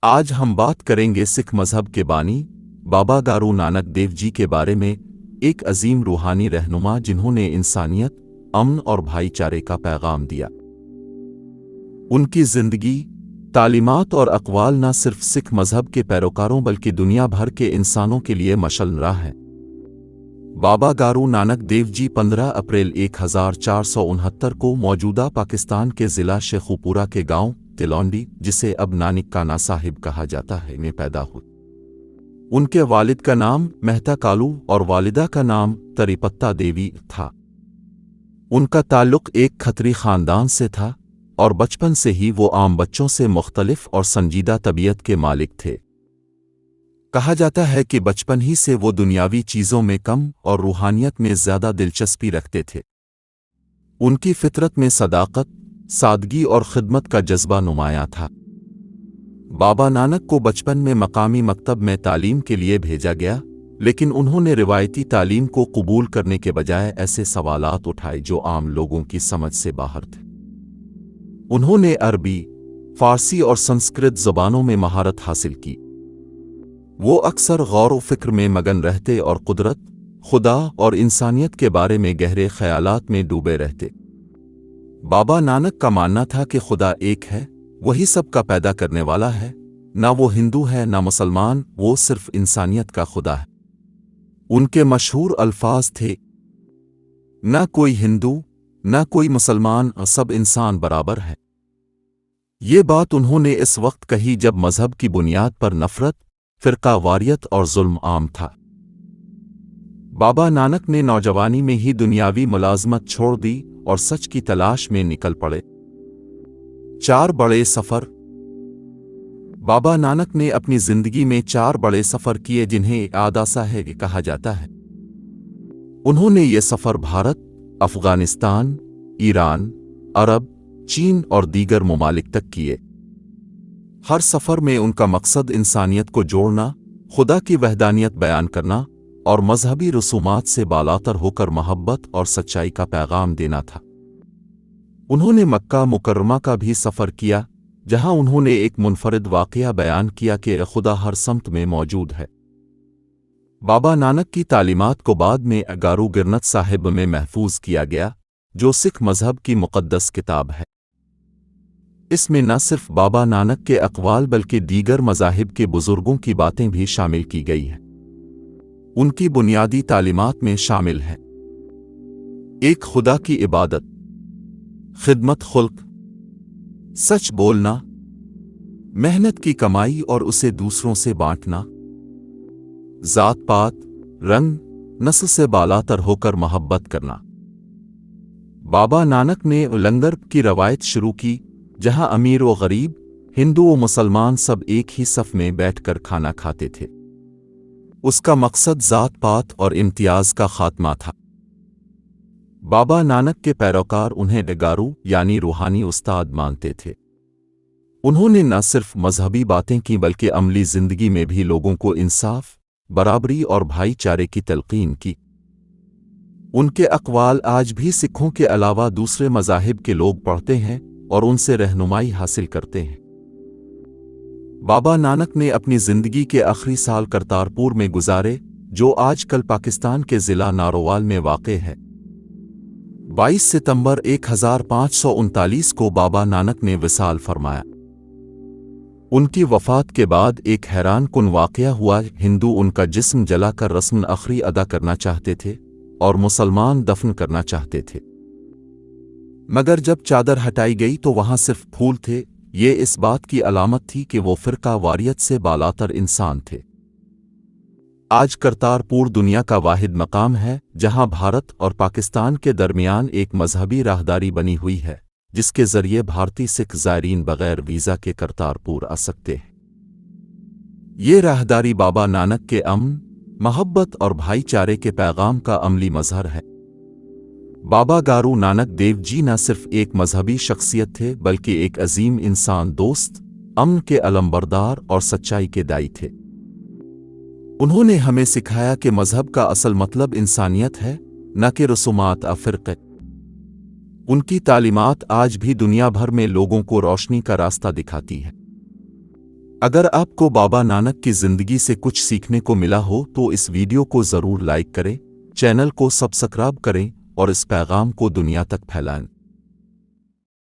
آج ہم بات کریں گے سکھ مذہب کے بانی بابا گارو نانک دیو جی کے بارے میں، ایک عظیم روحانی رہنما جنہوں نے انسانیت، امن اور بھائی چارے کا پیغام دیا۔ ان کی زندگی، تعلیمات اور اقوال نہ صرف سکھ مذہب کے پیروکاروں بلکہ دنیا بھر کے انسانوں کے لیے مشعل راہ ہیں۔ بابا گارو نانک دیو جی 15 اپریل 1469 کو موجودہ پاکستان کے ضلع شیخوپورہ کے گاؤں تلونڈی، جسے اب نانک کانا صاحب کہا جاتا ہے، میں پیدا ہوئے۔ ان کے والد کا نام مہتا کالو اور والدہ کا نام تریپتا دیوی تھا۔ ان کا تعلق ایک کھتری خاندان سے تھا اور بچپن سے ہی وہ عام بچوں سے مختلف اور سنجیدہ طبیعت کے مالک تھے۔ کہا جاتا ہے کہ بچپن ہی سے وہ دنیاوی چیزوں میں کم اور روحانیت میں زیادہ دلچسپی رکھتے تھے۔ ان کی فطرت میں صداقت، سادگی اور خدمت کا جذبہ نمایاں تھا۔ بابا نانک کو بچپن میں مقامی مکتب میں تعلیم کے لیے بھیجا گیا، لیکن انہوں نے روایتی تعلیم کو قبول کرنے کے بجائے ایسے سوالات اٹھائے جو عام لوگوں کی سمجھ سے باہر تھے۔ انہوں نے عربی، فارسی اور سنسکرت زبانوں میں مہارت حاصل کی۔ وہ اکثر غور و فکر میں مگن رہتے اور قدرت، خدا اور انسانیت کے بارے میں گہرے خیالات میں ڈوبے رہتے۔ بابا نانک کا ماننا تھا کہ خدا ایک ہے، وہی سب کا پیدا کرنے والا ہے، نہ وہ ہندو ہے نہ مسلمان، وہ صرف انسانیت کا خدا ہے۔ ان کے مشہور الفاظ تھے، نہ کوئی ہندو، نہ کوئی مسلمان، سب انسان برابر ہے۔ یہ بات انہوں نے اس وقت کہی جب مذہب کی بنیاد پر نفرت، فرقہ واریت اور ظلم عام تھا۔ بابا نانک نے نوجوانی میں ہی دنیاوی ملازمت چھوڑ دی اور سچ کی تلاش میں نکل پڑے۔ 4 بڑے سفر۔ بابا نانک نے اپنی زندگی میں 4 بڑے سفر کیے جنہیں آداسا ہے کہا جاتا ہے۔ انہوں نے یہ سفر بھارت، افغانستان، ایران، عرب، چین اور دیگر ممالک تک کیے۔ ہر سفر میں ان کا مقصد انسانیت کو جوڑنا، خدا کی وحدانیت بیان کرنا اور مذہبی رسومات سے بالاتر ہو کر محبت اور سچائی کا پیغام دینا تھا۔ انہوں نے مکہ مکرمہ کا بھی سفر کیا، جہاں انہوں نے ایک منفرد واقعہ بیان کیا کہ خدا ہر سمت میں موجود ہے۔ بابا نانک کی تعلیمات کو بعد میں گارو گرنتھ صاحب میں محفوظ کیا گیا، جو سکھ مذہب کی مقدس کتاب ہے۔ اس میں نہ صرف بابا نانک کے اقوال بلکہ دیگر مذاہب کے بزرگوں کی باتیں بھی شامل کی گئی ہیں۔ ان کی بنیادی تعلیمات میں شامل ہیں: ایک، خدا کی عبادت، خدمت خلق، سچ بولنا، محنت کی کمائی اور اسے دوسروں سے بانٹنا، ذات پات، رنگ، نسل سے بالاتر ہو کر محبت کرنا۔ بابا نانک نے لنگر کی روایت شروع کی، جہاں امیر و غریب، ہندو و مسلمان سب ایک ہی صف میں بیٹھ کر کھانا کھاتے تھے۔ اس کا مقصد ذات پات اور امتیاز کا خاتمہ تھا۔ بابا نانک کے پیروکار انہیں ڈگارو یعنی روحانی استاد مانتے تھے۔ انہوں نے نہ صرف مذہبی باتیں کی بلکہ عملی زندگی میں بھی لوگوں کو انصاف، برابری اور بھائی چارے کی تلقین کی۔ ان کے اقوال آج بھی سکھوں کے علاوہ دوسرے مذاہب کے لوگ پڑھتے ہیں اور ان سے رہنمائی حاصل کرتے ہیں۔ بابا نانک نے اپنی زندگی کے آخری سال کرتارپور میں گزارے، جو آج کل پاکستان کے ضلع نارووال میں واقع ہے۔ 22 ستمبر 1539 کو بابا نانک نے وصال فرمایا۔ ان کی وفات کے بعد ایک حیران کن واقعہ ہوا۔ ہندو ان کا جسم جلا کر رسم اخری ادا کرنا چاہتے تھے اور مسلمان دفن کرنا چاہتے تھے، مگر جب چادر ہٹائی گئی تو وہاں صرف پھول تھے۔ یہ اس بات کی علامت تھی کہ وہ فرقہ واریت سے بالاتر انسان تھے۔ آج کرتارپور دنیا کا واحد مقام ہے جہاں بھارت اور پاکستان کے درمیان ایک مذہبی راہداری بنی ہوئی ہے، جس کے ذریعے بھارتی سکھ زائرین بغیر ویزا کے کرتارپور آ سکتے ہیں۔ یہ راہداری بابا نانک کے امن، محبت اور بھائی چارے کے پیغام کا عملی مظہر ہے۔ بابا گارو نانک دیو جی نہ صرف ایک مذہبی شخصیت تھے بلکہ ایک عظیم انسان دوست، امن کے علمبردار اور سچائی کے داعی تھے۔ انہوں نے ہمیں سکھایا کہ مذہب کا اصل مطلب انسانیت ہے، نہ کہ رسومات یا فرقے۔ ان کی تعلیمات آج بھی دنیا بھر میں لوگوں کو روشنی کا راستہ دکھاتی ہیں۔ اگر آپ کو بابا نانک کی زندگی سے کچھ سیکھنے کو ملا ہو تو اس ویڈیو کو ضرور لائک کریں، چینل کو سبسکرائب کریں اور اس پیغام کو دنیا تک پھیلائیں۔